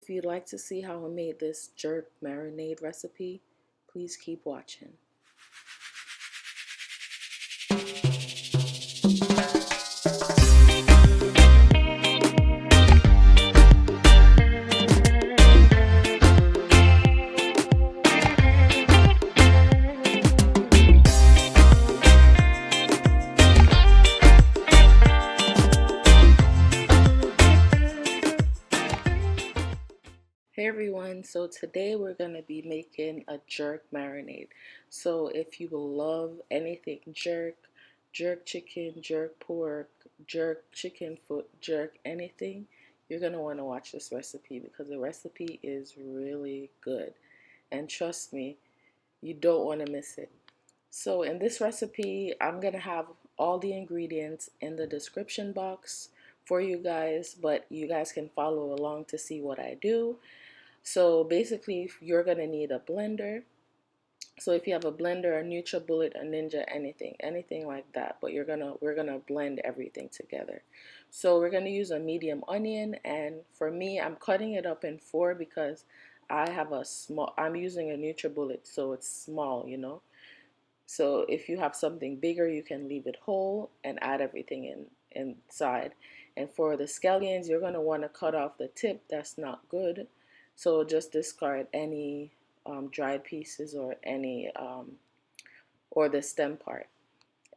If you'd like to see how I made this jerk marinade recipe, please keep watching. Hey everyone, so today we're going to be making a jerk marinade. So if you love anything jerk, jerk chicken, jerk pork, jerk chicken foot, jerk anything, you're going to want to watch this recipe because the recipe is really good. And trust me, you don't want to miss it. So in this recipe, I'm going to have all the ingredients in the description box for you guys, but you guys can follow along to see what I do. So basically, you're going to need a blender. So if you have a blender, a NutriBullet, a Ninja, anything like that, but we're gonna blend everything together. So we're gonna use a medium onion, and for me, I'm cutting it up in 4 because I'm using a NutriBullet, so it's small, you know. So if you have something bigger, you can leave it whole and add everything inside. And for the scallions, you're gonna want to cut off the tip. That's not good. So just discard any dried pieces or any or the stem part.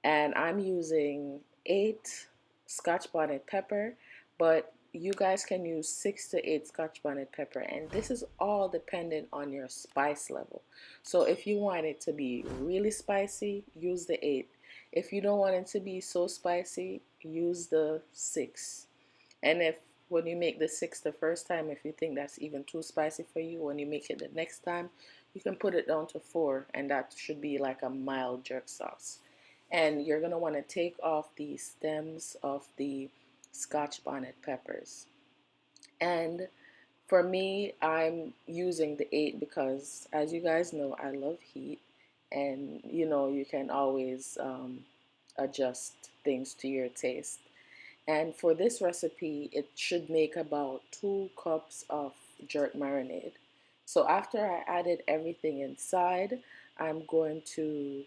And I'm using 8 scotch bonnet pepper, but you guys can use 6 to 8 scotch bonnet pepper, and this is all dependent on your spice level. So if you want it to be really spicy, use the 8. If you don't want it to be so spicy, use the 6. And if when you make the 6 the first time, if you think that's even too spicy for you, when you make it the next time, you can put it down to 4, and that should be like a mild jerk sauce. And you're going to want to take off the stems of the scotch bonnet peppers. And for me, I'm using the 8 because, as you guys know, I love heat, and you know, you can always adjust things to your taste. And for this recipe, it should make about 2 cups of jerk marinade. So after I added everything inside, I'm going to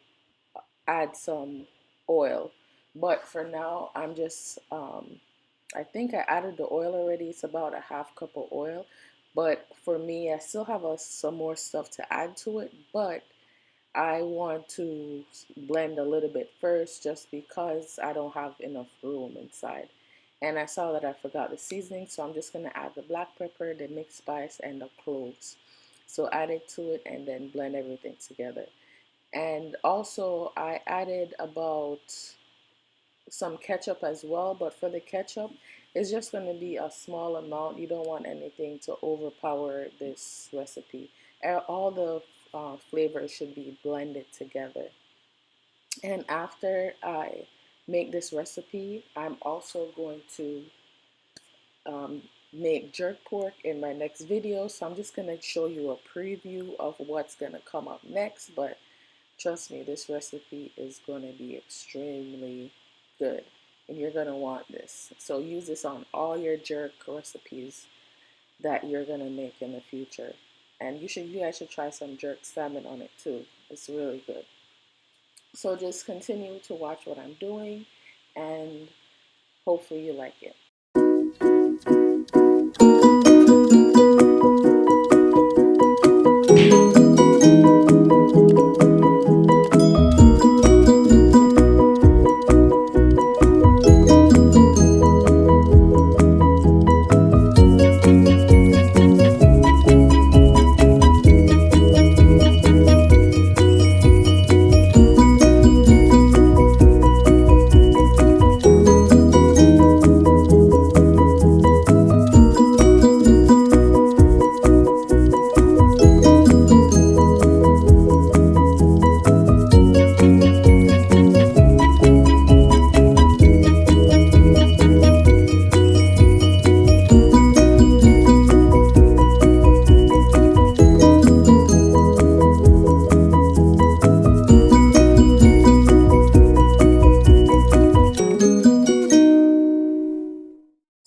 add some oil. But for now, I'm just, I think I added the oil already. It's about a half cup of oil. But for me, I still have some more stuff to add to it. But I want to blend a little bit first just because I don't have enough room inside. And I saw that I forgot the seasoning, so I'm just going to add the black pepper, the mixed spice, and the cloves. So add it to it and then blend everything together. And also I added about some ketchup as well, but for the ketchup, it's just going to be a small amount. You don't want anything to overpower this recipe. All the flavors should be blended together. And after I make this recipe, I'm also going to make jerk pork in my next video. So I'm just going to show you a preview of what's going to come up next. But trust me, this recipe is going to be extremely good, and you're going to want this. So use this on all your jerk recipes that you're going to make in the future. And you guys should try some jerk salmon on it too. It's really good. So just continue to watch what I'm doing, and hopefully you like it.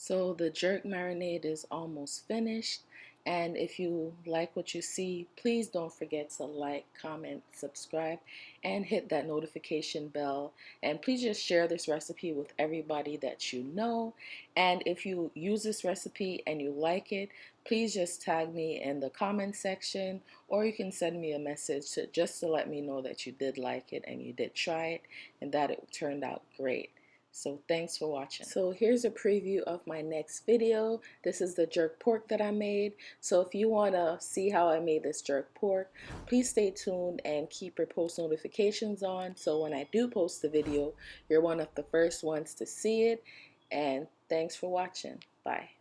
So the jerk marinade is almost finished, And if you like what you see, please don't forget to like, comment, subscribe, and hit that notification bell. And please just share this recipe with everybody that you know. And if you use this recipe and you like it, please just tag me in the comment section, or you can send me a message just to let me know that you did like it and you did try it and that it turned out great. So thanks for watching. So here's a preview of my next video. This is the jerk pork that I made. So if you want to see how I made this jerk pork, please stay tuned and keep your post notifications on, so when I do post the video, you're one of the first ones to see it. And thanks for watching. Bye.